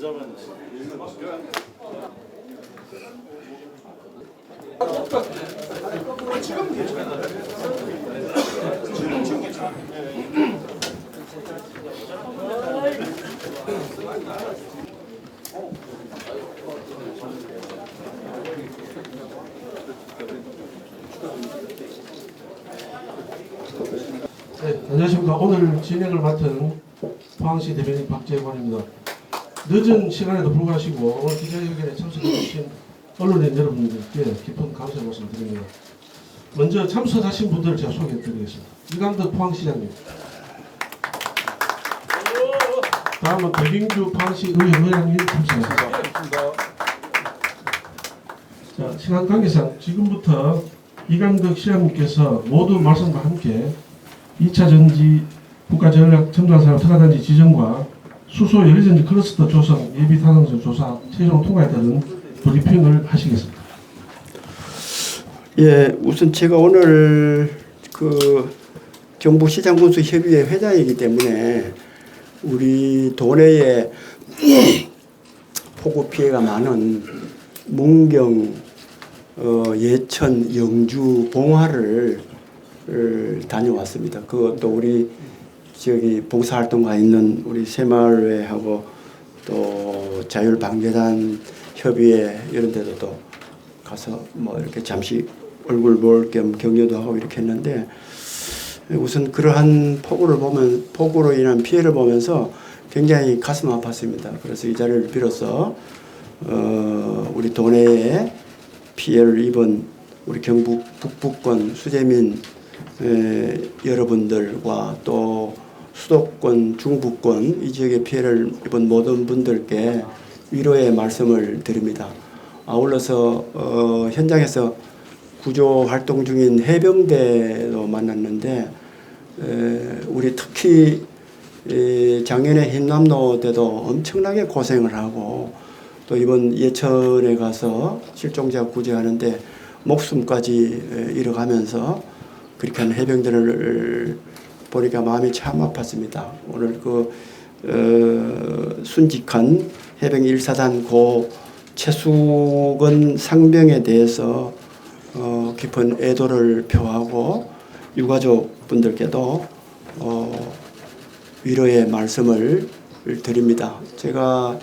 지금 괜찮아요. 지금 괜찮아요. 네, 안녕하십니까. 오늘 진행을 맡은 포항시 대변인 박재관입니다. 늦은 시간에도 불구하시고 오늘 기자회견에 참석해주신 언론인 여러분들께 깊은 감사 말씀드립니다. 먼저 참석하신 분들을 제가 소개해드리겠습니다. 이강덕 포항시장님, 다음은 백인규 포항시 의회의장님 참석하셨습니다. 자, 시간 관계상 지금부터 이강덕 시장님께서 모두 말씀과 함께 2차 전지 국가전략첨단산업 특화단지 지정과 수소 연료전지 클러스터 조성 예비 타당성 조사 최종 통과에 따른 브리핑을 하시겠습니다. 예, 우선 제가 오늘 그 경북시장군수협의회 회장이기 때문에 우리 도내에 폭우 피해가 많은 문경, 예천, 영주, 봉화를 다녀왔습니다. 그것도 우리 저기 봉사활동가 있는 우리 새마을회하고 또 자율방재단 협의회 이런 데도 또 가서 뭐 이렇게 잠시 얼굴 볼 겸 격려도 하고 이렇게 했는데, 우선 그러한 폭우로 인한 피해를 보면서 굉장히 가슴 아팠습니다. 그래서 이 자리를 빌어서 우리 도내에 피해를 입은 우리 경북 북부권 수재민 여러분들과 또 수도권, 중부권 이 지역의 피해를 입은 모든 분들께 위로의 말씀을 드립니다. 아울러서 현장에서 구조 활동 중인 해병대도 만났는데, 우리 특히 작년에 흰남노 때도 엄청나게 고생을 하고 또 이번 예천에 가서 실종자 구제하는데 목숨까지 잃어가면서 그렇게 하는 해병대를 보니까 마음이 참 아팠습니다. 오늘 그 순직한 해병 1사단 고 최수건 상병에 대해서 깊은 애도를 표하고 유가족 분들께도 위로의 말씀을 드립니다. 제가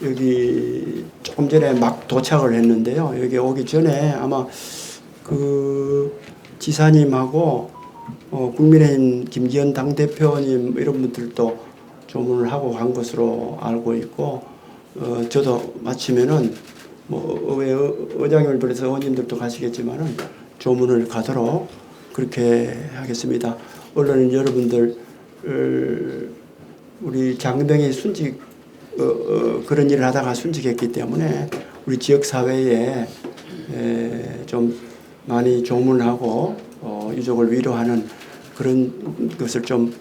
여기 조금 전에 막 도착을 했는데요. 여기 오기 전에 아마 그 지사님하고 국민의힘 김기현 당대표님 이런 분들도 조문을 하고 간 것으로 알고 있고, 저도 마치면은 뭐 의장님을 비롯해서 의원님들도 가시겠지만은 조문을 가도록 그렇게 하겠습니다. 언론인 여러분들, 우리 장병이 순직 그런 일을 하다가 순직했기 때문에 우리 지역 사회에 좀 많이 조문하고 유족을 위로하는 그런 것을 좀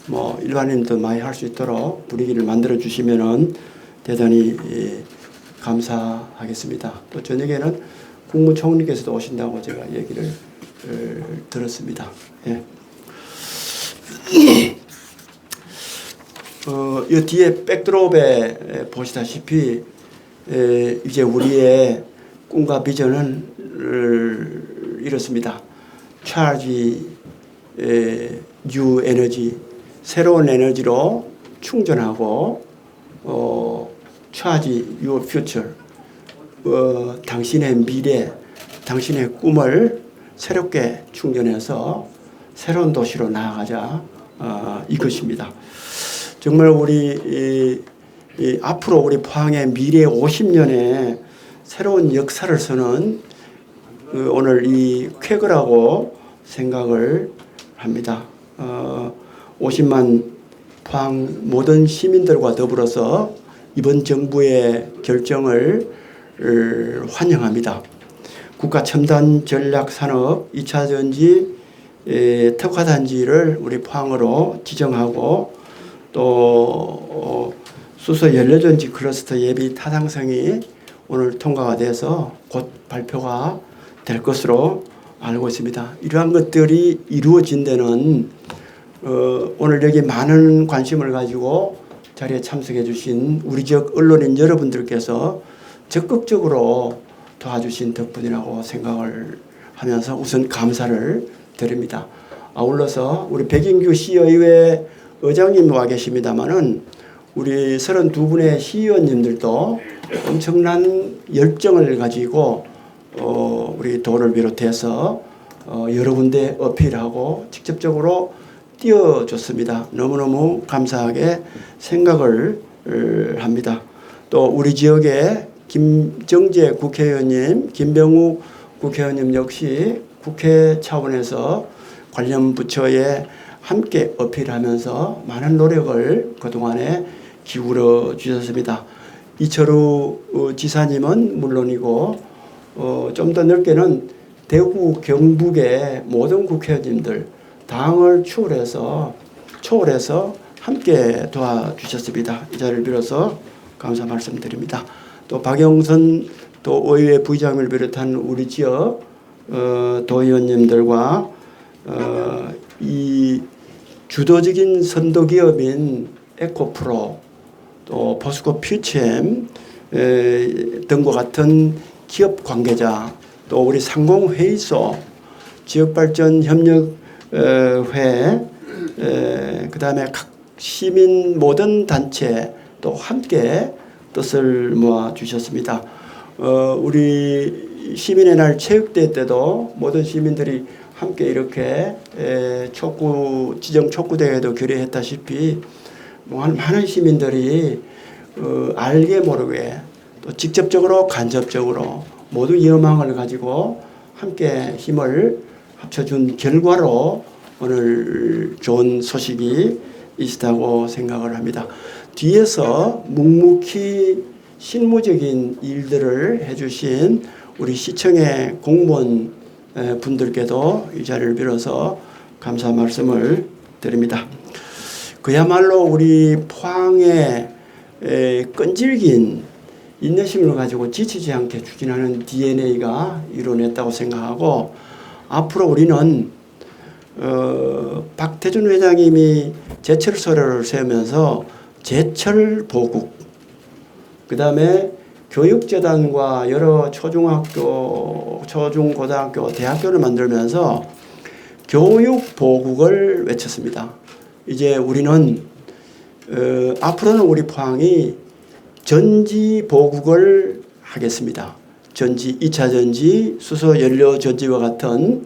뭐 일반인도 많이 할 수 있도록 분위기를 만들어 주시면은 대단히 감사하겠습니다. 또 저녁에는 국무총리께서도 오신다고 제가 얘기를 들었습니다. 예. 이 뒤에 백드롭에 보시다시피 이제 우리의 꿈과 비전은 이렇습니다. 차지 뉴 에너지, 새로운 에너지로 충전하고 차지 유어 퓨처, 당신의 미래, 당신의 꿈을 새롭게 충전해서 새로운 도시로 나아가자, 이것입니다. 정말 우리 앞으로 우리 포항의 미래 50년에 새로운 역사를 서는 오늘 이 쾌거라고 생각을 합니다. 50만 포항 모든 시민들과 더불어서 이번 정부의 결정을 환영합니다. 국가첨단전략산업 2차 전지 특화단지를 우리 포항으로 지정하고 또 수소 연료전지 클러스터 예비 타당성이 오늘 통과가 돼서 곧 발표가 될 것으로 알고 있습니다. 이러한 것들이 이루어진 데는 오늘 여기 많은 관심을 가지고 자리에 참석해 주신 우리 지역 언론인 여러분들께서 적극적으로 도와주신 덕분이라고 생각을 하면서 우선 감사를 드립니다. 아울러서 우리 백인규 시의회 의장님 와 계십니다마는 우리 32분의 시의원님들도 엄청난 열정을 가지고 우리 도를 비롯해서 여러 군데 어필하고 직접적으로 띄워줬습니다. 너무너무 감사하게 생각을 합니다. 또 우리 지역의 김정재 국회의원님, 김병우 국회의원님 역시 국회 차원에서 관련 부처에 함께 어필하면서 많은 노력을 그동안에 기울여 주셨습니다. 이철우 지사님은 물론이고 좀 더 넓게는 대구 경북의 모든 국회의원님들 당을 초월해서 함께 도와주셨습니다. 이 자리를 빌어서 감사 말씀드립니다. 또 박영선 또 의회 부의장을 비롯한 우리 지역 도의원님들과 이 주도적인 선도기업인 에코프로 또 포스코 퓨처엠 등과 같은 기업 관계자 또 우리 상공회의소 지역발전협력회 그다음에 각 시민 모든 단체 또 함께 뜻을 모아 주셨습니다. 우리 시민의 날 체육대회 때도 모든 시민들이 함께 이렇게 지정 촉구대회도 결의했다시피 많은 시민들이 알게 모르게 또 직접적으로 간접적으로 모두 여망을 가지고 함께 힘을 합쳐준 결과로 오늘 좋은 소식이 있다고 생각을 합니다. 뒤에서 묵묵히 실무적인 일들을 해주신 우리 시청의 공무원 분들께도 이 자리를 빌어서 감사 말씀을 드립니다. 그야말로 우리 포항의 끈질긴 인내심을 가지고 지치지 않게 추진하는 DNA가 이뤄냈다고 생각하고 앞으로 우리는 박태준 회장님이 제철소를 세우면서 제철보국 그 다음에 교육재단과 여러 초중학교, 초중고등학교, 대학교를 만들면서 교육보국을 외쳤습니다. 이제 우리는 앞으로는 우리 포항이 전지보국을 하겠습니다. 전지, 2차 전지, 수소 연료 전지와 같은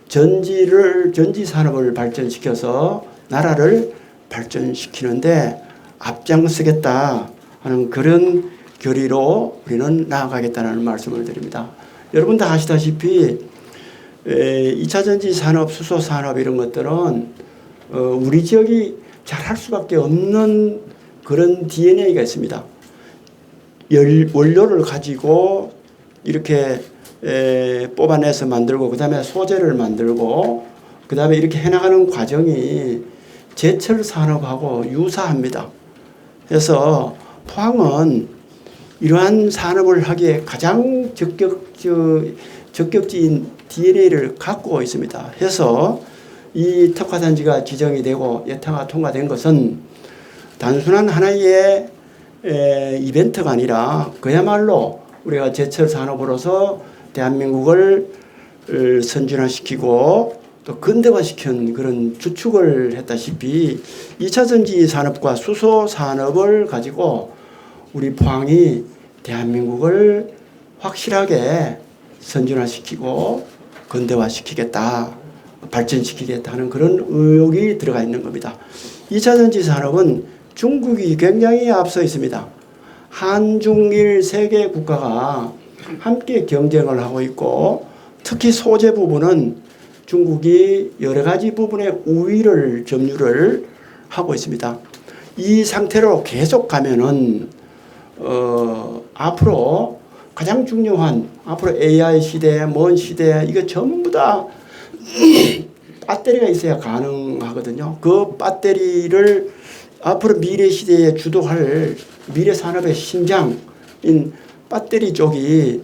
전지 산업을 발전시켜서 나라를 발전시키는데 앞장서겠다 하는 그런 결의로 우리는 나아가겠다는 말씀을 드립니다. 여러분 다 아시다시피 2차 전지 산업, 수소 산업 이런 것들은 우리 지역이 잘할 수밖에 없는 그런 DNA가 있습니다. 원료를 가지고 이렇게 뽑아내서 만들고 그 다음에 소재를 만들고 그 다음에 이렇게 해나가는 과정이 제철 산업하고 유사합니다. 그래서 포항은 이러한 산업을 하기에 가장 적격지인 DNA를 갖고 있습니다. 해서 이 특화단지가 지정이 되고 예타가 통과된 것은 단순한 하나의 이벤트가 아니라 그야말로 우리가 제철 산업으로서 대한민국을 선진화시키고 또 근대화시킨 그런 주축을 했다시피 2차 전지 산업과 수소 산업을 가지고 우리 포항이 대한민국을 확실하게 선진화시키고 근대화시키겠다, 발전시키겠다 하는 그런 의욕이 들어가 있는 겁니다. 2차 전지 산업은 중국이 굉장히 앞서 있습니다. 한중일 세 개 국가가 함께 경쟁을 하고 있고 특히 소재 부분은 중국이 여러 가지 부분에 우위를 점유를 하고 있습니다. 이 상태로 계속 가면은 앞으로 가장 중요한 앞으로 AI 시대, 먼 시대 이거 전부 다 배터리가 있어야 가능하거든요. 그 배터리를 앞으로 미래 시대에 주도할 미래 산업의 심장인 배터리 쪽이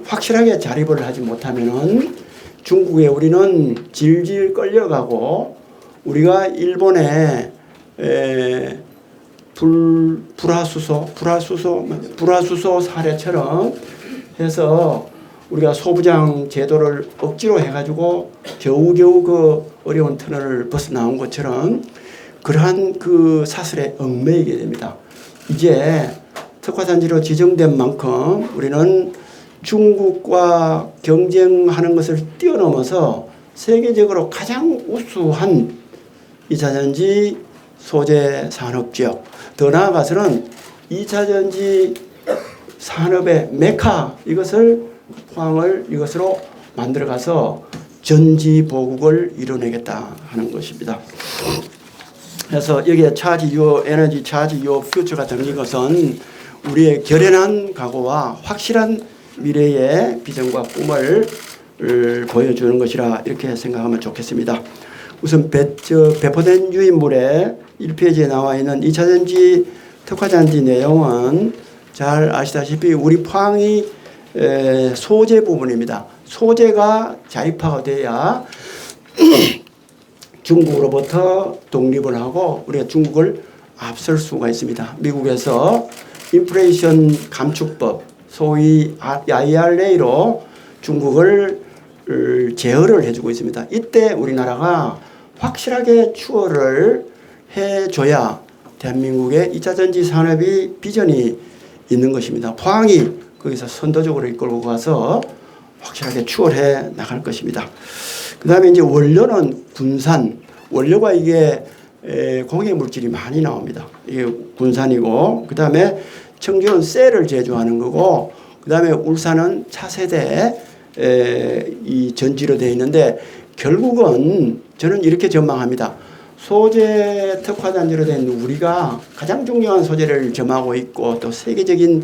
확실하게 자립을 하지 못하면은 중국에 우리는 질질 끌려가고 우리가 일본에 불화수소 사례처럼 해서 우리가 소부장 제도를 억지로 해가지고 겨우겨우 그 어려운 터널을 벗어나온 것처럼 그러한 그 사슬에 얽매이게 됩니다. 이제 특화단지로 지정된 만큼 우리는 중국과 경쟁하는 것을 뛰어넘어서 세계적으로 가장 우수한 2차전지 소재 산업지역, 더 나아가서는 2차전지 산업의 메카, 포항을 이것으로 만들어가서 전지보국을 이뤄내겠다 하는 것입니다. 그래서 여기에 차지 유어 에너지, 차지 유어 퓨처가 담긴 것은 우리의 결연한 각오와 확실한 미래의 비전과 꿈을 보여주는 것이라 이렇게 생각하면 좋겠습니다. 우선 배포된 유인물에 1페이지에 나와 있는 2차전지 특화단지 내용은 잘 아시다시피 우리 포항이 소재 부분입니다. 소재가 자립화가 돼야 중국으로부터 독립을 하고 우리가 중국을 앞설 수가 있습니다. 미국에서 인플레이션 감축법, 소위 IRA로 중국을 제어를 해주고 있습니다. 이때 우리나라가 확실하게 추월을 해줘야 대한민국의 2차전지 산업이 비전이 있는 것입니다. 포항이 거기서 선도적으로 이끌고 가서 확실하게 추월해 나갈 것입니다. 그 다음에 이제 원료는 군산, 원료가 이게 공해 물질이 많이 나옵니다. 이게 군산이고, 그 다음에 청주는 셀을 제조하는 거고, 그 다음에 울산은 차세대 이 전지로 되어 있는데, 결국은 저는 이렇게 전망합니다. 소재 특화단지로 된 우리가 가장 중요한 소재를 점하고 있고 또 세계적인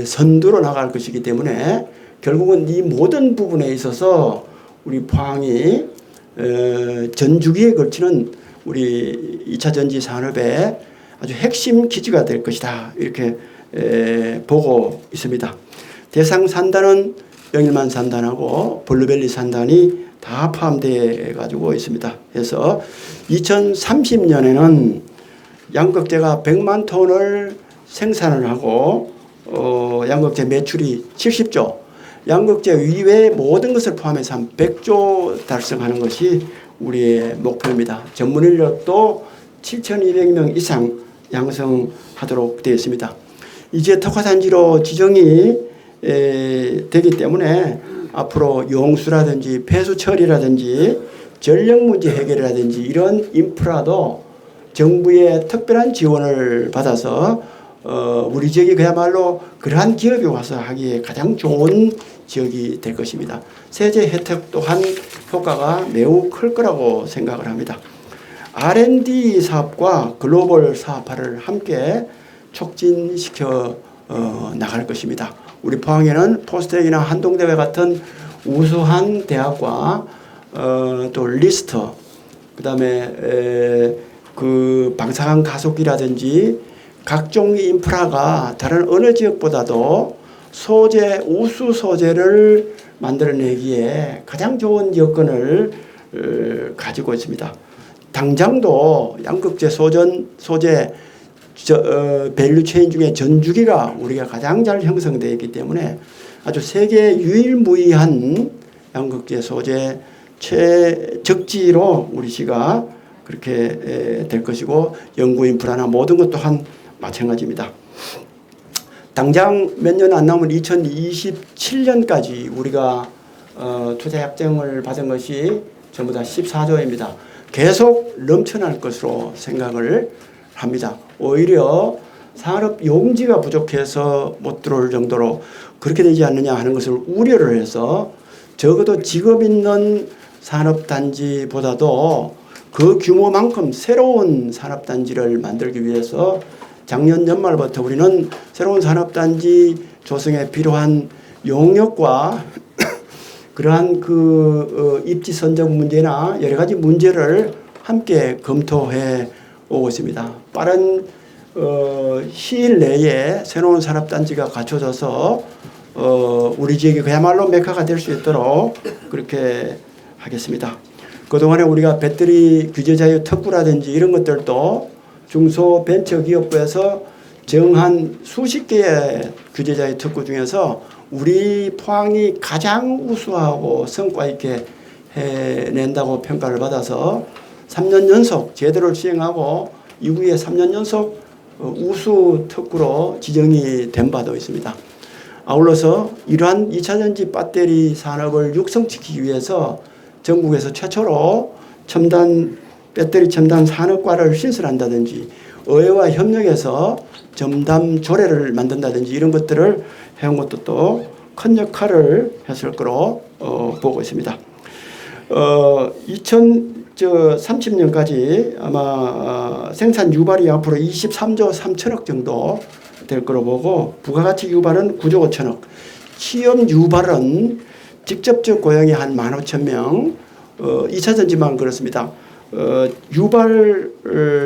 선두로 나갈 것이기 때문에 결국은 이 모든 부분에 있어서 우리 포항이 전주기에 걸치는 우리 2차 전지 산업의 아주 핵심 기지가 될 것이다. 이렇게 보고 있습니다. 대상 산단은 영일만 산단하고 블루벨리 산단이 다 포함되어 가지고 있습니다. 그래서 2030년에는 양극재가 100만 톤을 생산을 하고 양극재 매출이 70조, 양극재 이외의 모든 것을 포함해서 한 100조 달성하는 것이 우리의 목표입니다. 전문 인력도 7,200명 이상 양성하도록 되어 있습니다. 이제 특화단지로 지정이 되기 때문에 앞으로 용수라든지 폐수 처리라든지 전력 문제 해결이라든지 이런 인프라도 정부의 특별한 지원을 받아서 우리 지역이 그야말로 그러한 기업이 와서 하기에 가장 좋은 지역이 될 것입니다. 세제 혜택 또한 효과가 매우 클 거라고 생각을 합니다. R&D 사업과 글로벌 사업화를 함께 촉진시켜 나갈 것입니다. 우리 포항에는 포스텍이나 한동대회 같은 우수한 대학과 또 리스터, 그 다음에 그 방사능 가속기라든지 각종 인프라가 다른 어느 지역보다도 소재, 우수 소재를 만들어내기에 가장 좋은 여건을 가지고 있습니다. 당장도 양극재 소재 밸류체인 중에 전주기가 우리가 가장 잘 형성되어 있기 때문에 아주 세계 유일무이한 양극재 소재 최적지로 우리 시가 그렇게 될 것이고 연구 인프라나 모든 것 또한 마찬가지입니다. 당장 몇 년 안 남은 2027년까지 우리가 투자 약정을 받은 것이 전부 다 14조입니다. 계속 넘쳐날 것으로 생각을 합니다. 오히려 산업 용지가 부족해서 못 들어올 정도로 그렇게 되지 않느냐 하는 것을 우려를 해서 적어도 지금 있는 산업단지보다도 그 규모만큼 새로운 산업단지를 만들기 위해서 작년 연말부터 우리는 새로운 산업단지 조성에 필요한 용역과 그러한 그 입지 선정 문제나 여러 가지 문제를 함께 검토해 오고 있습니다. 빠른 시일 내에 새로운 산업단지가 갖춰져서 우리 지역이 그야말로 메카가 될 수 있도록 그렇게 하겠습니다. 그동안에 우리가 배터리 규제 자유 특구라든지 이런 것들도 중소벤처기업부에서 정한 수십 개의 규제 자유 특구 중에서 우리 포항이 가장 우수하고 성과 있게 해낸다고 평가를 받아서 3년 연속 제대로 시행하고 이후에 3년 연속 우수 특구로 지정이 된 바도 있습니다. 아울러서 이러한 2차전지 배터리 산업을 육성시키기 위해서 전국에서 최초로 배터리 첨단 산업과를 신설한다든지 의회와 협력해서 첨단 조례를 만든다든지 이런 것들을 해온 것도 또 큰 역할을 했을 거로 보고 있습니다. 2030년까지 아마 생산 유발이 앞으로 23조 3천억 정도 될 거로 보고 부가가치 유발은 9조 5천억, 취업 유발은 직접적 고용이 한 15,000명, 2차전지만 그렇습니다. 유발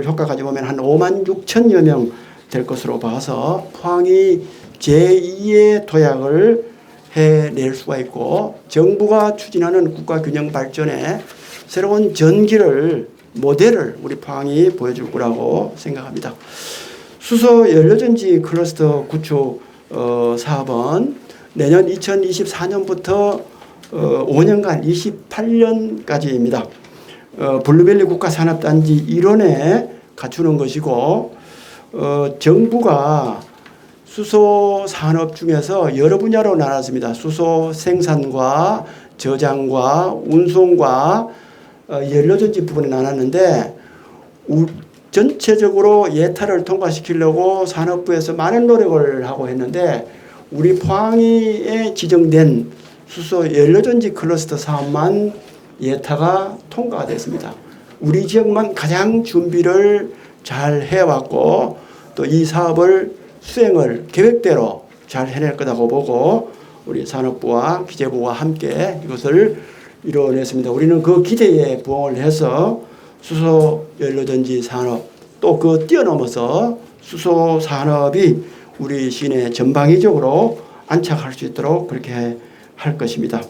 효과 가지고 보면 한 56,000여 명 될 것으로 봐서 포항이 제2의 도약을 해낼 수가 있고 정부가 추진하는 국가균형 발전에 새로운 전기를 모델을 우리 포항이 보여줄 거라고 생각합니다. 수소 연료전지 클러스터 구축 사업은 내년 2024년부터 5년간 28년까지입니다. 블루밸리 국가산업단지 일원에 갖추는 것이고 정부가 수소 산업 중에서 여러 분야로 나눴습니다. 수소 생산과 저장과 운송과 연료전지 부분에 나눴는데 전체적으로 예타를 통과시키려고 산업부에서 많은 노력을 하고 했는데 우리 포항에 지정된 수소 연료전지 클러스터 사업만 예타가 통과가 됐습니다. 우리 지역만 가장 준비를 잘 해왔고 또 이 사업을 수행을 계획대로 잘 해낼 거라고 보고 우리 산업부와 기재부와 함께 이것을 이뤄냈습니다. 우리는 그 기대에 부응을 해서 수소 연료전지 산업 또 그 뛰어넘어서 수소 산업이 우리 시내 전방위적으로 안착할 수 있도록 그렇게 할 것입니다.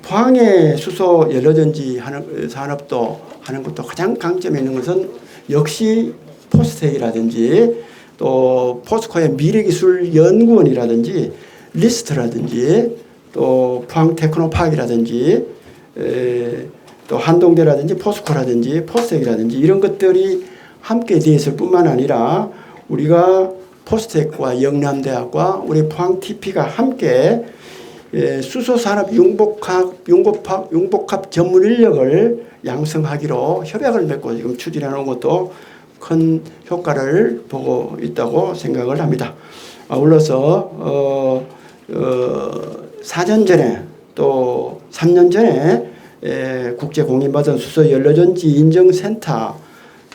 포항의 수소 연료전지 산업도 하는 것도 가장 강점이 있는 것은 역시 포스텍이라든지 또 포스코의 미래기술연구원이라든지 리스트라든지 또 포항 테크노파크라든지 또 한동대라든지 포스코라든지 포스텍이라든지 이런 것들이 함께 되어 있을 뿐만 아니라 우리가 포스텍과 영남대학과 우리 포항 TP가 함께 수소산업 융복합 전문 인력을 양성하기로 협약을 맺고 지금 추진해 놓은 것도 큰 효과를 보고 있다고 생각을 합니다. 아울러서 4년 전에 또 3년 전에 국제 공인받은 수소 연료전지 인증센터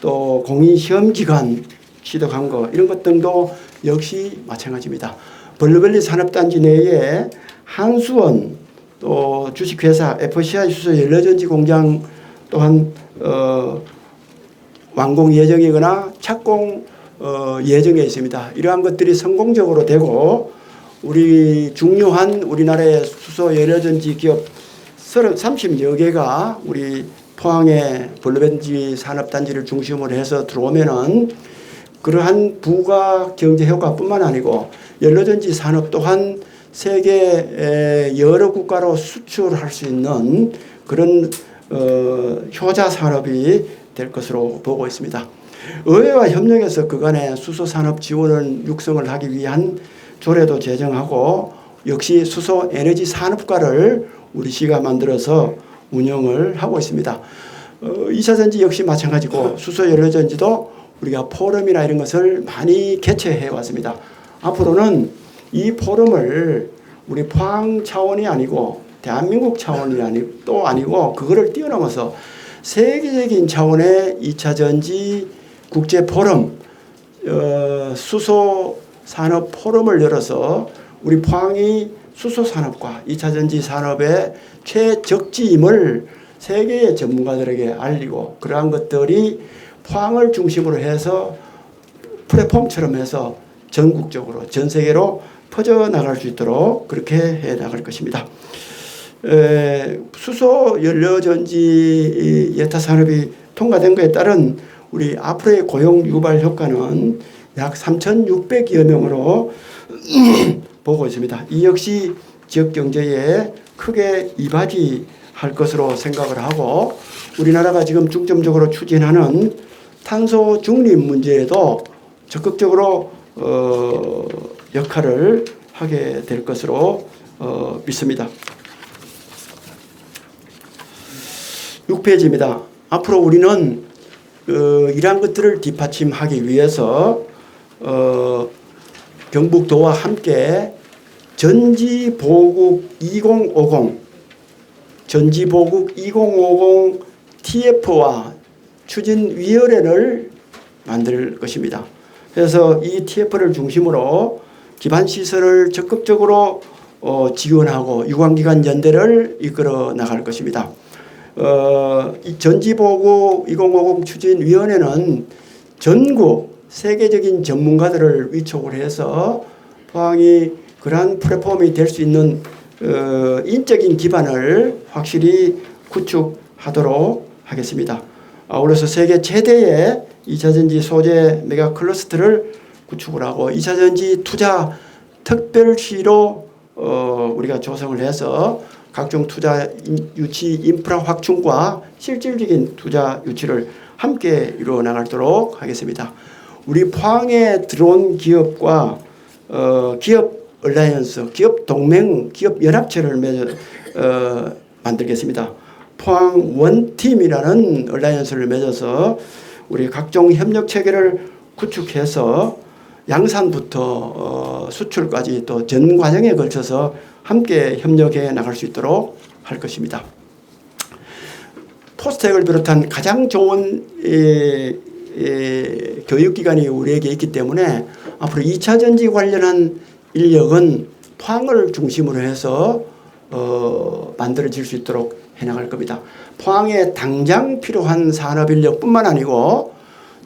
또 공인시험기관 취득한 거 이런 것 등도 역시 마찬가지입니다. 블루밸리 산업단지 내에 한수원 또 주식회사 FCI 수소 연료전지 공장 또한 완공 예정이거나 착공 예정에 있습니다. 이러한 것들이 성공적으로 되고 우리 중요한 우리나라의 수소 연료전지 기업 30여 개가 우리 포항의 블루밸리 산업단지를 중심으로 해서 들어오면은 그러한 부가 경제 효과뿐만 아니고 연료전지 산업 또한 세계 여러 국가로 수출할 수 있는 그런 효자 산업이 될 것으로 보고 있습니다. 의회와 협력해서 그간의 수소산업 지원을 육성을 하기 위한 조례도 제정하고 역시 수소 에너지 산업과를 우리 시가 만들어서 운영을 하고 있습니다. 2차전지 역시 마찬가지고 수소 연료전지도 우리가 포럼이나 이런 것을 많이 개최해 왔습니다. 앞으로는 이 포럼을 우리 포항 차원이 아니고 대한민국 차원이 아니고 그거를 뛰어넘어서 세계적인 차원의 2차전지 국제 포럼 수소 산업 포럼을 열어서 우리 포항이 수소 산업과 2차전지 산업의 최적지임을 세계의 전문가들에게 알리고 그러한 것들이 포항을 중심으로 해서 플랫폼처럼 해서 전국적으로 전 세계로 퍼져나갈 수 있도록 그렇게 해 나갈 것입니다. 수소 연료전지 예타 산업이 통과된 것에 따른 우리 앞으로의 고용 유발 효과는 약 3,600여 명으로 보고 있습니다. 이 역시 지역 경제에 크게 이바지할 것으로 생각을 하고 우리나라가 지금 중점적으로 추진하는 탄소 중립 문제에도 적극적으로 역할을 하게 될 것으로 믿습니다. 6페이지입니다. 앞으로 우리는 이러한 것들을 뒷받침하기 위해서 경북도와 함께 전지보국 2050 TF와 추진위원회를 만들 것입니다. 그래서 이 TF를 중심으로 기반시설을 적극적으로 지원하고 유관기관 연대를 이끌어 나갈 것입니다. 이 전지보국 2050 추진위원회는 전국 세계적인 전문가들을 위촉을 해서 포항이 그러한 플랫폼이 될 수 있는 인적인 기반을 확실히 구축하도록 하겠습니다. 아울러서 세계 최대의 2차전지 소재 메가 클러스터를 구축을 하고 2차전지 투자 특별시로 우리가 조성을 해서 각종 투자 유치 인프라 확충과 실질적인 투자 유치를 함께 이루어 나가도록 하겠습니다. 우리 포항에 들어온 기업과 기업 얼라이언스, 기업 동맹, 기업 연합체를 만들겠습니다. 포항 원팀이라는 얼라이언스를 맺어서 우리 각종 협력 체계를 구축해서 양산부터 수출까지 또 전 과정에 걸쳐서 함께 협력해 나갈 수 있도록 할 것입니다. 포스텍을 비롯한 가장 좋은 교육기관이 우리에게 있기 때문에 앞으로 2차 전지 관련한 인력은 포항을 중심으로 해서 만들어질 수 있도록 해나갈 겁니다. 포항에 당장 필요한 산업 인력뿐만 아니고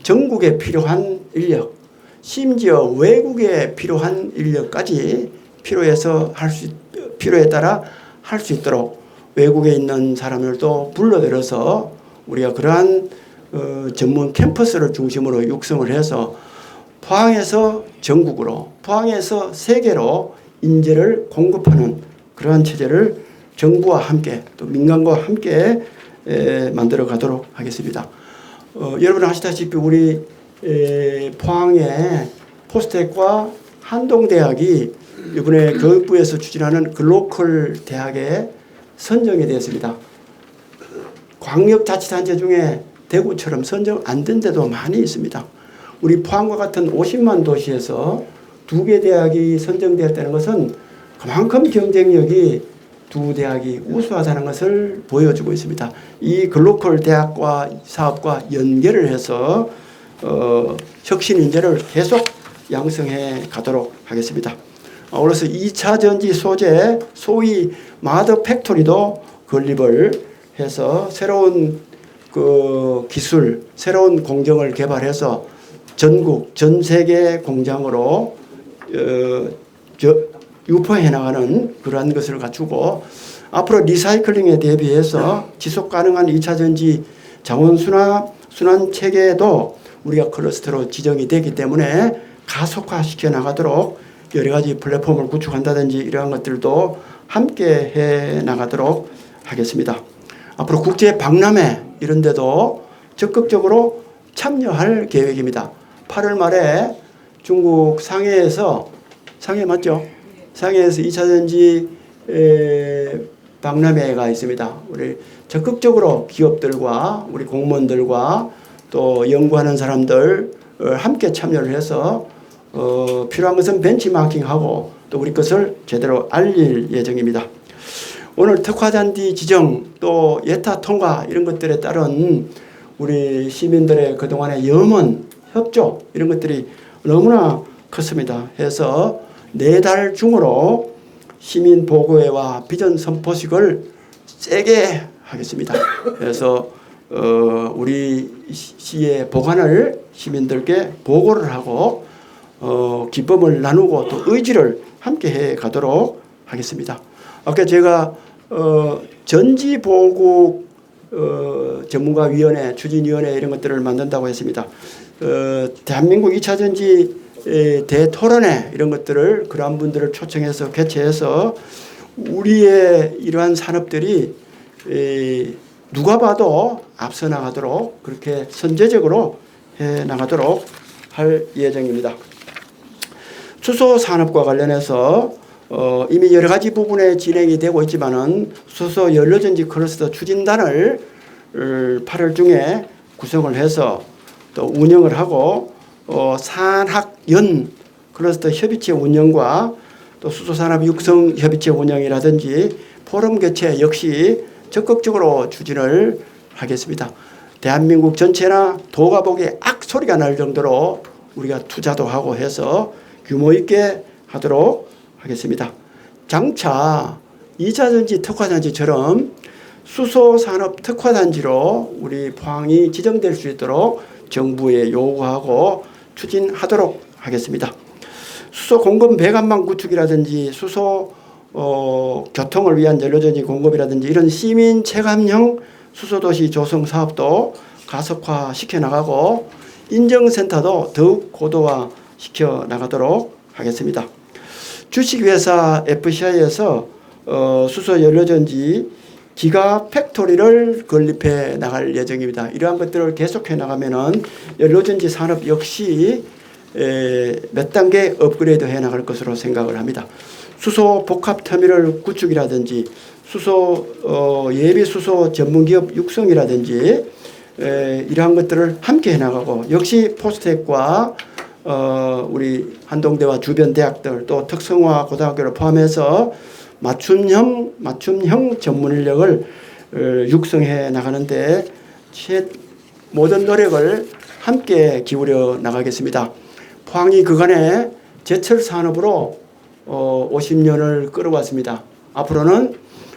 전국에 필요한 인력, 심지어 외국에 필요한 인력까지 필요에 따라 할 수 있도록 외국에 있는 사람들도 불러들여서 우리가 그러한 전문 캠퍼스를 중심으로 육성을 해서 포항에서 전국으로, 포항에서 세계로 인재를 공급하는 그러한 체제를 정부와 함께 또 민간과 함께 만들어 가도록 하겠습니다. 여러분 아시다시피 우리 포항의 포스텍과 한동대학이 이번에 교육부에서 추진하는 글로컬 대학에 선정이 되었습니다. 광역자치단체 중에 대구처럼 선정 안 된 데도 많이 있습니다. 우리 포항과 같은 50만 도시에서 2개 대학이 선정되었다는 것은 그만큼 경쟁력이 두 대학이 우수하다는 것을 보여주고 있습니다. 이 글로컬 대학과 사업과 연계를 해서 혁신 인재를 계속 양성해 가도록 하겠습니다. 그래서 2차 전지 소재 소위 마더 팩토리도 건립을 해서 새로운 기술, 새로운 공정을 개발해서 전국, 전 세계 공장으로 유포해 나가는 그러한 것을 갖추고 앞으로 리사이클링에 대비해서 지속 가능한 2차 전지 자원 순환 체계도 우리가 클러스터로 지정이 되기 때문에 가속화시켜 나가도록 여러 가지 플랫폼을 구축한다든지 이러한 것들도 함께 해 나가도록 하겠습니다. 앞으로 국제 박람회 이런 데도 적극적으로 참여할 계획입니다. 8월 말에 중국 상해에서 상해 맞죠? 상해에서 2차 전지 박람회가 있습니다. 우리 적극적으로 기업들과 우리 공무원들과 또 연구하는 사람들 함께 참여를 해서 필요한 것은 벤치마킹하고 또 우리 것을 제대로 알릴 예정입니다. 오늘 특화잔디 지정 또 예타 통과 이런 것들에 따른 우리 시민들의 그동안의 염원, 협조 이런 것들이 너무나 컸습니다. 해서 4달 중으로 시민 보고회와 비전 선포식을 세게 하겠습니다. 그래서 우리 시의 보관을 시민들께 보고를 하고 기쁨을 나누고 또 의지를 함께 해 가도록 하겠습니다. 아까 제가 전지보국 전문가위원회, 추진위원회 이런 것들을 만든다고 했습니다. 대한민국 2차 전지 대토론회 이런 것들을 그러한 분들을 초청해서 개최해서 우리의 이러한 산업들이 누가 봐도 앞서 나가도록 그렇게 선제적으로 해 나가도록 할 예정입니다. 수소 산업과 관련해서 이미 여러 가지 부분에 진행이 되고 있지만은 수소 연료전지 클러스터 추진단을 8월 중에 구성을 해서 또 운영을 하고 산학연 클러스터 협의체 운영과 또 수소산업 육성 협의체 운영이라든지 포럼 개최 역시 적극적으로 추진을 하겠습니다. 대한민국 전체나 도가 보기에 악소리가 날 정도로 우리가 투자도 하고 해서 규모 있게 하도록 하겠습니다. 장차 2차전지 특화단지처럼 수소산업 특화단지로 우리 포항이 지정될 수 있도록 정부에 요구하고 추진하도록 하겠습니다. 수소 공급 배관망 구축이라든지 수소 교통을 위한 연료전지 공급이라든지 이런 시민 체감형 수소도시 조성 사업도 가속화 시켜 나가고 인증센터도 더욱 고도화 시켜 나가도록 하겠습니다. 주식회사 FCI에서 수소 연료전지 기가 팩토리를 건립해 나갈 예정입니다. 이러한 것들을 계속해 나가면은 연료전지 산업 역시 몇 단계 업그레이드 해 나갈 것으로 생각을 합니다. 수소 복합 터미널 구축이라든지 수소 예비 수소 전문기업 육성이라든지 이러한 것들을 함께 해 나가고 역시 포스텍과 우리 한동대와 주변 대학들 또 특성화 고등학교를 포함해서 맞춤형 전문 인력을 육성해 나가는데 모든 노력을 함께 기울여 나가겠습니다. 포항이 그간에 제철 산업으로 50년을 끌어왔습니다. 앞으로는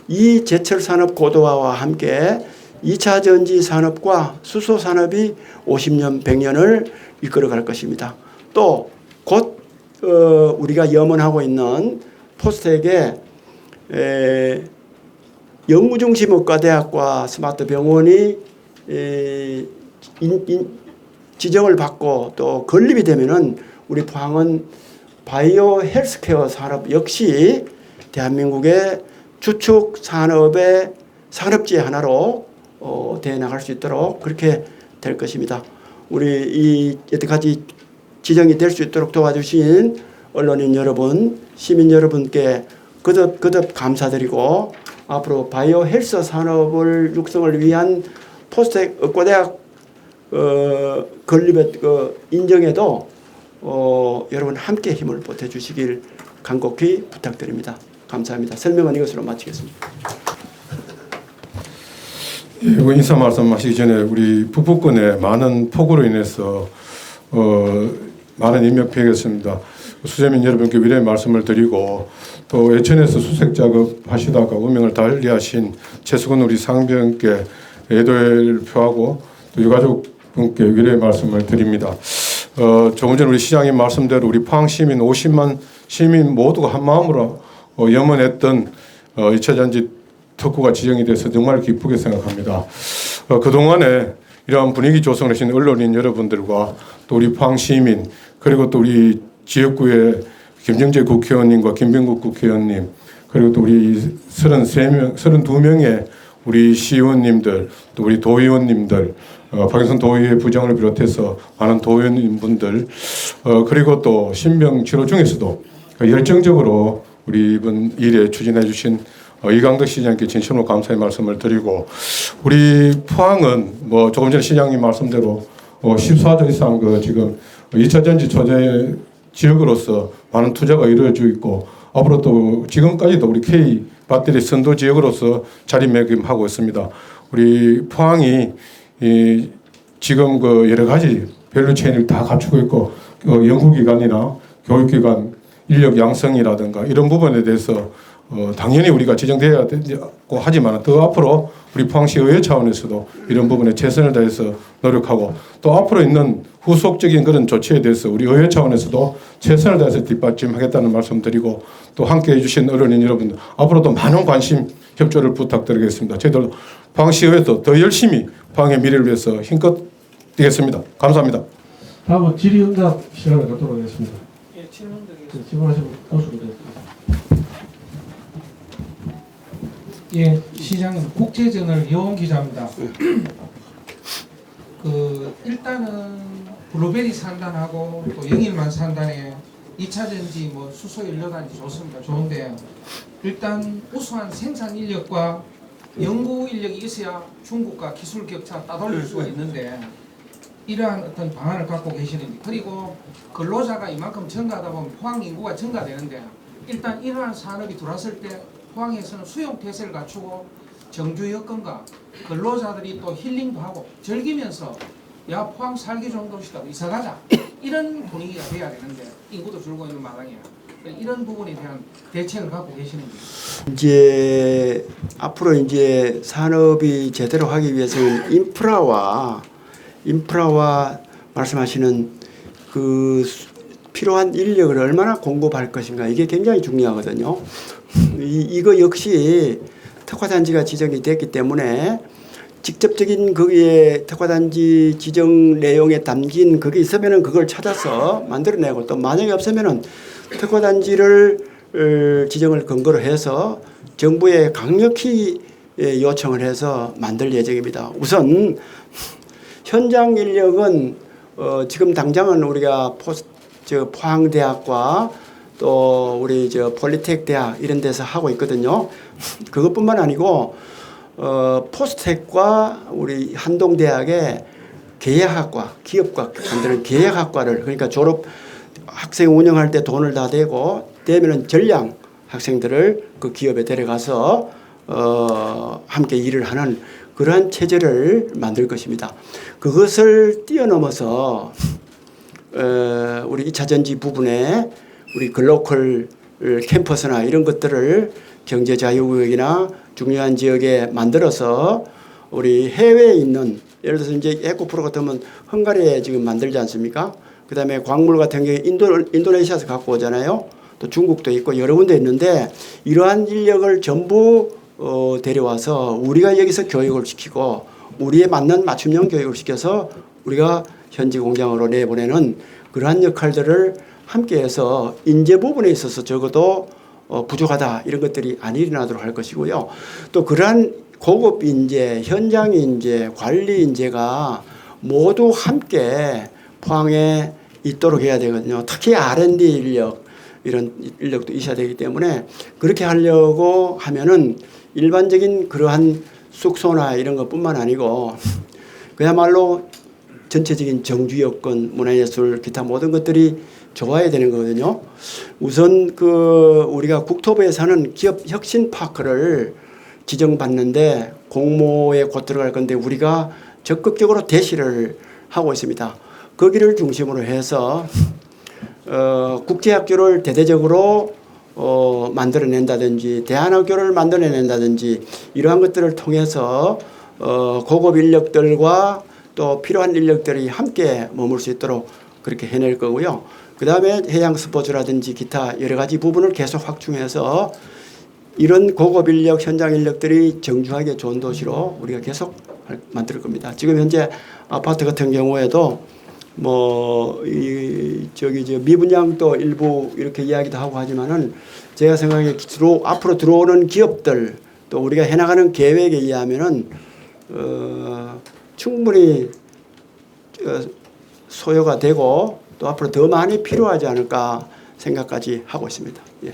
이 제철 산업 고도화와 함께 2차 전지 산업과 수소 산업이 50년, 100년을 이끌어갈 것입니다. 또 곧 우리가 염원하고 있는 포스텍의 연구중심 의과대학과 스마트 병원이 지정을 받고 또 건립이 되면은 우리 포항은 바이오 헬스케어 산업 역시 대한민국의 주축 산업의 산업지 하나로 돼 나갈 수 있도록 그렇게 될 것입니다. 우리 이 여태까지 지정이 될 수 있도록 도와주신 언론인 여러분, 시민 여러분께 거듭 감사드리고 앞으로 바이오 헬스 산업을 육성을 위한 포스텍 의과대학 건립의 인정에도 여러분 함께 힘을 보태주시길 간곡히 부탁드립니다. 감사합니다. 설명은 이것으로 마치겠습니다. 인사 말씀하시기 전에 우리 북부권에 많은 폭우로 인해서 많은 인명 피해가 있습니다. 수재민 여러분께 위로의 말씀을 드리고 또 예천에서 수색 작업하시다가 운명을 달리하신 최수근 우리 상병께 애도를 표하고 또 유가족분께 위로의 말씀을 드립니다. 조금 전 우리 시장님 말씀대로 우리 포항 시민 50만 시민 모두가 한 마음으로 염원했던 2차 전지 특구가 지정이 돼서 정말 기쁘게 생각합니다. 그동안에 이러한 분위기 조성을 하신 언론인 여러분들과 또 우리 포항 시민 그리고 또 우리 지역구의 김정재 국회의원님과 김병국 국회의원님 그리고 또 우리 32명의 우리 시의원님들 또 우리 도의원님들 박영선 도의회 부장을 비롯해서 많은 도의원님분들 그리고 또 신병 치료 중에서도 열정적으로 우리 이번 일에 추진해 주신 이강덕 시장님께 진심으로 감사의 말씀을 드리고 우리 포항은 뭐 조금 전에 시장님 말씀대로 14조 이상 지금 2차 전지 초대 지역으로서 많은 투자가 이루어지고 있고 앞으로 또 지금까지도 우리 K 배터리 선도 지역으로서 자리매김하고 있습니다. 우리 포항이 지금 여러 가지 밸류체인을 다 갖추고 있고 연구기관이나 교육기관 인력 양성이라든가 이런 부분에 대해서 당연히 우리가 지정되어야 되고 하지만 더 앞으로 우리 포항시 의회 차원에서도 이런 부분에 최선을 다해서 노력하고 또 앞으로 있는 후속적인 그런 조치에 대해서 우리 의회 차원에서도 최선을 다해서 뒷받침하겠다는 말씀 드리고 또 함께해 주신 언론인 여러분들 앞으로도 많은 관심 협조를 부탁드리겠습니다. 저희들 포항시의회도 더 열심히 포항의 미래를 위해서 힘껏 뛰겠습니다. 감사합니다. 다음은 질의응답 시간을 갖도록 하겠습니다. 예, 질문 드리겠습니다. 질문하시면 보수로 되겠습니다. 예, 시장님 국제저널 여원 기자입니다. 일단은 블루베리 산단하고 또 영일만 산단에 2차 전지 뭐 수소 연료단지 좋습니다. 좋은데 일단 우수한 생산 인력과 연구 인력이 있어야 중국과 기술 격차 따돌릴 수가 있는데 이러한 어떤 방안을 갖고 계시는지, 그리고 근로자가 이만큼 증가하다 보면 포항 인구가 증가되는데 일단 이러한 산업이 들어왔을 때 포항에서는 수용 태세를 갖추고 정규 여건과 근로자들이 또 힐링도 하고 즐기면서 야 포항 살기 좋은 도시다 이사 가자 이런 분위기가 돼야 되는데 인구도 줄고 있는 마당이야. 이런 부분에 대한 대책을 갖고 계시는지. 이제 앞으로 이제 산업이 제대로 하기 위해서는 인프라와 말씀하시는 그 필요한 인력을 얼마나 공급할 것인가, 이게 굉장히 중요하거든요. 이거 역시 특화단지가 지정이 됐기 때문에 직접적인 거기에 특화단지 지정 내용에 담긴 그게 있으면은 그걸 찾아서 만들어내고, 또 만약에 없으면은 특화단지를 지정을 근거로 해서 정부에 강력히 요청을 해서 만들 예정입니다. 우선 현장 인력은 지금 당장은 우리가 포항대학과 또 우리 폴리텍 대학 이런 데서 하고 있거든요. 그것뿐만 아니고 포스텍과 우리 한동대학의 계약학과, 기업과 만드는 계약학과를, 그러니까 졸업 학생 운영할 때 돈을 다 대고 되면은 전량 학생들을 그 기업에 데려가서 함께 일을 하는 그러한 체제를 만들 것입니다. 그것을 뛰어넘어서 우리 2차 전지 부분에 우리 글로컬 캠퍼스나 이런 것들을 경제 자유구역이나 중요한 지역에 만들어서 우리 해외에 있는, 예를 들어서 이제 에코프로 같으면 헝가리에 지금 만들지 않습니까? 그 다음에 광물 같은 경우에 인도네시아에서 갖고 오잖아요. 또 중국도 있고 여러 군데 있는데 이러한 인력을 전부 데려와서 우리가 여기서 교육을 시키고 우리에 맞는 맞춤형 교육을 시켜서 우리가 현지 공장으로 내보내는 그러한 역할들을 함께해서 인재 부분에 있어서 적어도 부족하다 이런 것들이 안 일어나도록 할 것이고요. 또 그러한 고급 인재, 현장 인재, 관리 인재가 모두 함께 포항에 있도록 해야 되거든요. 특히 R&D 인력, 이런 인력도 있어야 되기 때문에 그렇게 하려고 하면은 일반적인 그러한 숙소나 이런 것뿐만 아니고 그야말로 전체적인 정주 여건, 문화예술, 기타 모든 것들이 좋아야 되는 거거든요. 우선 우리가 국토부에 사는 기업 혁신 파크를 지정받는데 공모에 곧 들어갈 건데 우리가 적극적으로 대시를 하고 있습니다. 거기를 중심으로 해서 국제학교를 대대적으로 만들어낸다든지 대안학교를 만들어낸다든지 이러한 것들을 통해서 고급 인력들과 또 필요한 인력들이 함께 머물 수 있도록 그렇게 해낼 거고요. 그 다음에 해양 스포츠라든지 기타 여러 가지 부분을 계속 확충해서 이런 고급 인력, 현장 인력들이 정주하게 좋은 도시로 우리가 계속 만들 겁니다. 지금 현재 아파트 같은 경우에도 미분양도 일부 이렇게 이야기도 하고 하지만은 제가 생각에 앞으로 들어오는 기업들 또 우리가 해나가는 계획에 의하면은 충분히 소요가 되고 또 앞으로 더 많이 필요하지 않을까 생각까지 하고 있습니다. 예.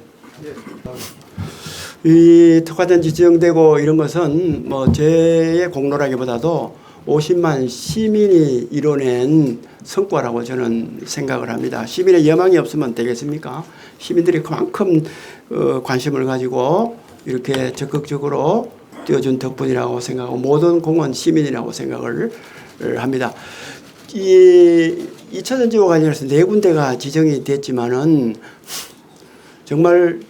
이 특화단지 지정되고 이런 것은 제의 공로라기보다도 50만 시민이 이뤄낸 성과라고 저는 생각을 합니다. 시민의 여망이 없으면 되겠습니까? 시민들이 그만큼 관심을 가지고 이렇게 적극적으로 뛰어준 덕분이라고 생각하고 모든 공은 시민이라고 생각을 합니다. 이 2차 전지와 관련해서 4군데가 지정이 됐지만은 정말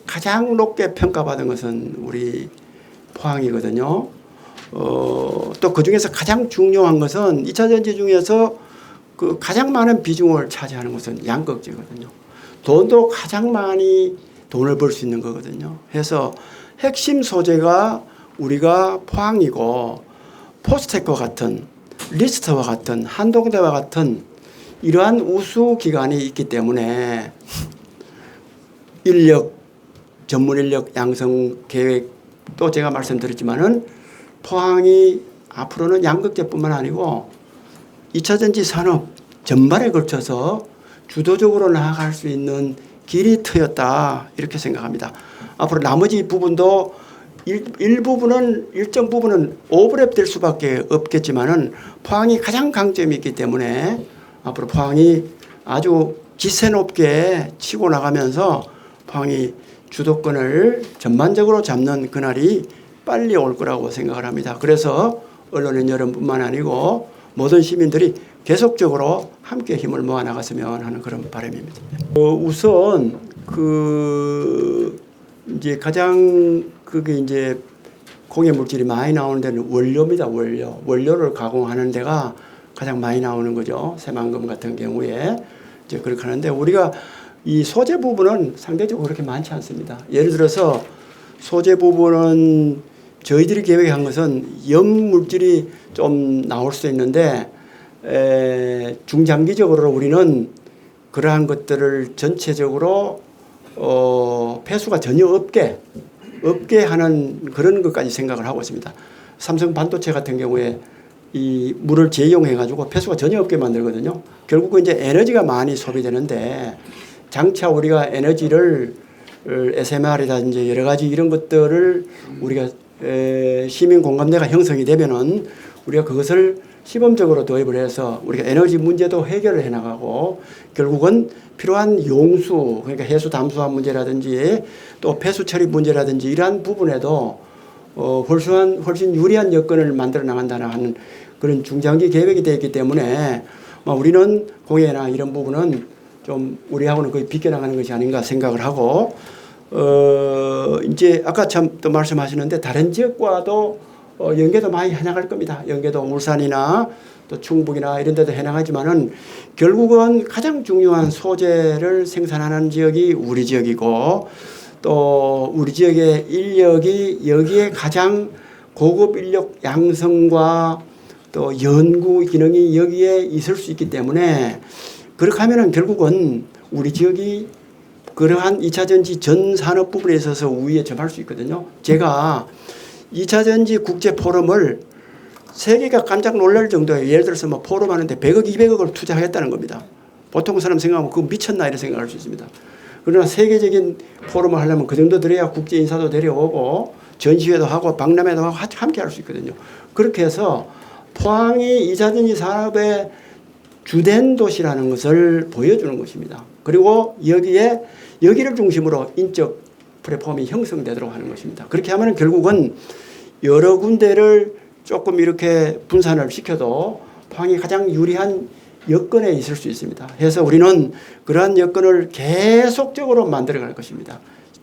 가장 높게 평가받은 것은 우리 포항이거든요. 또 그중에서 가장 중요한 것은 2차 전지 중에서 가장 많은 비중을 차지하는 것은 양극재거든요. 돈도 가장 많이 돈을 벌 수 있는 거거든요. 해서 핵심 소재가 우리가 포항이고 포스텍과 같은 리스트와 같은 한동대와 같은 이러한 우수 기관이 있기 때문에 인력, 전문 인력 양성 계획도 제가 말씀드렸지만은 포항이 앞으로는 양극재뿐만 아니고 2차 전지 산업 전반에 걸쳐서 주도적으로 나아갈 수 있는 길이 트였다 이렇게 생각합니다. 앞으로 나머지 부분도 일정 부분은 오버랩 될 수밖에 없겠지만은 포항이 가장 강점이 있기 때문에 앞으로 포항이 아주 기세 높게 치고 나가면서 포항이 주도권을 전반적으로 잡는 그날이 빨리 올 거라고 생각을 합니다. 그래서 언론인 여러분뿐만 아니고 모든 시민들이 계속적으로 함께 힘을 모아 나갔으면 하는 그런 바람입니다. 우선 이제 가장 그게 이제 공해 물질이 많이 나오는 데는 원료입니다. 원료를 가공하는 데가 가장 많이 나오는 거죠. 새만금 같은 경우에 이제 그렇게 하는데 우리가 이 소재 부분은 상대적으로 그렇게 많지 않습니다. 예를 들어서 소재 부분은 저희들이 계획한 것은 염 물질이 좀 나올 수 있는데 중장기적으로 우리는 그러한 것들을 전체적으로 폐수가 전혀 없게 하는 그런 것까지 생각을 하고 있습니다. 삼성 반도체 같은 경우에 이 물을 재이용해 가지고 폐수가 전혀 없게 만들거든요. 결국은 이제 에너지가 많이 소비되는데 장차 우리가 에너지를 SMR이라든지 여러 가지 이런 것들을 우리가 시민 공감대가 형성이 되면은 우리가 그것을 시범적으로 도입을 해서 우리가 에너지 문제도 해결을 해나가고 결국은 필요한 용수 그러니까 해수 담수화 문제라든지 또 폐수 처리 문제라든지 이러한 부분에도 훨씬 유리한 여건을 만들어 나간다는 하는 그런 중장기 계획이 되어 있기 때문에 우리는 공해나 이런 부분은 좀 우리하고는 거의 비껴나가는 것이 아닌가 생각을 하고 이제 아까 참 또 말씀하시는데 다른 지역과도 연계도 많이 해나갈 겁니다. 연계도 울산이나 또 충북이나 이런 데도 해나가지만은 결국은 가장 중요한 소재를 생산하는 지역이 우리 지역이고 또 우리 지역의 인력이 여기에 가장 고급 인력 양성과 또 연구 기능이 여기에 있을 수 있기 때문에 그렇게 하면은 결국은 우리 지역이 그러한 2차 전지 전 산업 부분에 있어서 우위에 점할 수 있거든요. 제가 2차 전지 국제 포럼을 세계가 깜짝 놀랄 정도의 예를 들어서 뭐 포럼 하는데 100억, 200억을 투자하겠다는 겁니다. 보통 사람 생각하면 그거 미쳤나 이렇게 생각할 수 있습니다. 그러나 세계적인 포럼을 하려면 그 정도 들어야 국제 인사도 데려오고 전시회도 하고 박람회도 하고 함께 할 수 있거든요. 그렇게 해서 포항이 2차 전지 산업의 주된 도시라는 것을 보여주는 것입니다. 그리고 여기를 중심으로 인적 플랫폼이 형성되도록 하는 것입니다. 그렇게 하면 결국은 여러 군데를 조금 이렇게 분산을 시켜도 포항이 가장 유리한 여건에 있을 수 있습니다. 그래서 우리는 그러한 여건을 계속적으로 만들어갈 것입니다.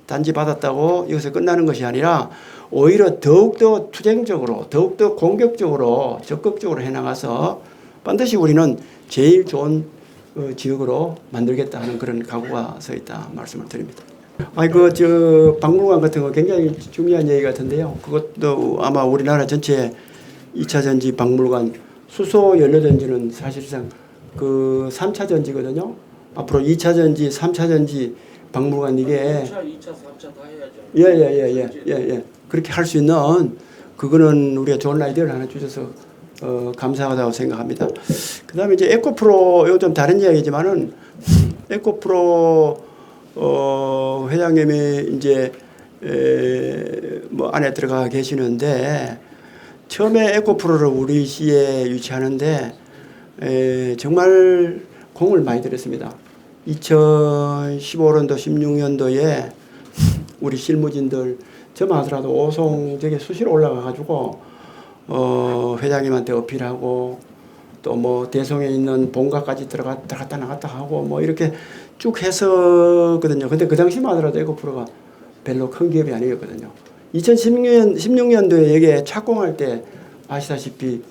단지 받았다고 여기서 끝나는 것이 아니라 오히려 더욱더 투쟁적으로 더욱더 공격적으로 적극적으로 해나가서 반드시 우리는 제일 좋은 지역으로 만들겠다 하는 그런 각오가 서 있다 말씀을 드립니다. 박물관 같은 거 굉장히 중요한 얘기 같은데요. 그것도 아마 우리나라 전체 2차 전지 박물관 수소 연료 전지는 사실상 그 3차 전지거든요. 앞으로 2차 전지, 3차 전지 박물관 이게 1차, 2차, 3차 다 해야죠. 예. 그렇게 할 수 있는 그거는 우리가 좋은 아이디어를 하나 주셔서 감사하다고 생각합니다. 그다음에 이제 에코프로 이거 좀 다른 이야기지만은 에코프로 회장님이 이제 뭐 안에 들어가 계시는데 처음에 에코프로를 우리 시에 유치하는데 정말 공을 많이 들였습니다. 2015년도 16년도에 우리 실무진들 저만 하더라도 오송 저게 수시로 올라가 가지고 회장님한테 어필하고 또 뭐 대송에 있는 본가까지 들어갔다 나갔다 하고 뭐 이렇게 쭉 했었거든요. 근데 그 당시만 하더라도 에코프로가 별로 큰 기업이 아니었거든요. 2016년도에 여기에 착공할 때 아시다시피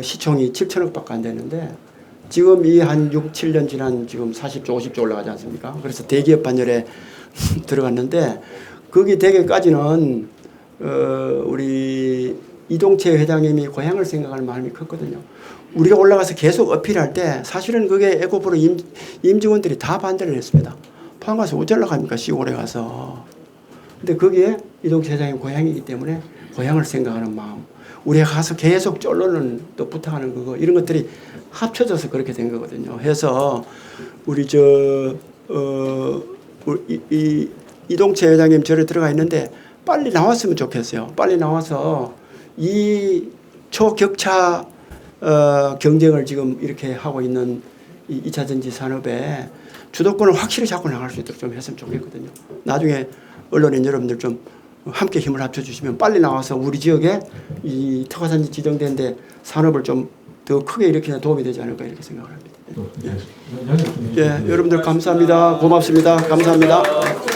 시총이 7천억밖에 안 되는데 지금 이 한 6, 7년 지난 지금 40조, 50조 올라가지 않습니까? 그래서 대기업 반열에 들어갔는데 거기 되기까지는 우리 이동채 회장님이 고향을 생각하는 마음이 컸거든요. 우리가 올라가서 계속 어필할 때 사실은 그게 에코프로 임직원들이 다 반대를 했습니다. 포항 가서 어쩌려고 합니까? 시골에 가서. 근데 거기에 이동채 회장님 고향이기 때문에 고향을 생각하는 마음. 우리가 가서 계속 쫄로는 또 부탁하는 그거 이런 것들이 합쳐져서 그렇게 된 거거든요. 해서 우리 이동채 회장님 절에 들어가 있는데 빨리 나왔으면 좋겠어요. 빨리 나와서 이 초격차 경쟁을 지금 이렇게 하고 있는 이 2차 전지 산업에 주도권을 확실히 잡고 나갈 수 있도록 좀 했으면 좋겠거든요. 나중에 언론인 여러분들 좀 함께 힘을 합쳐주시면 빨리 나와서 우리 지역에 이 특화산지 지정된데 산업을 좀 더 크게 일으키는 도움이 되지 않을까 이렇게 생각을 합니다. 예, 여러분들 감사합니다. 고맙습니다. 감사합니다.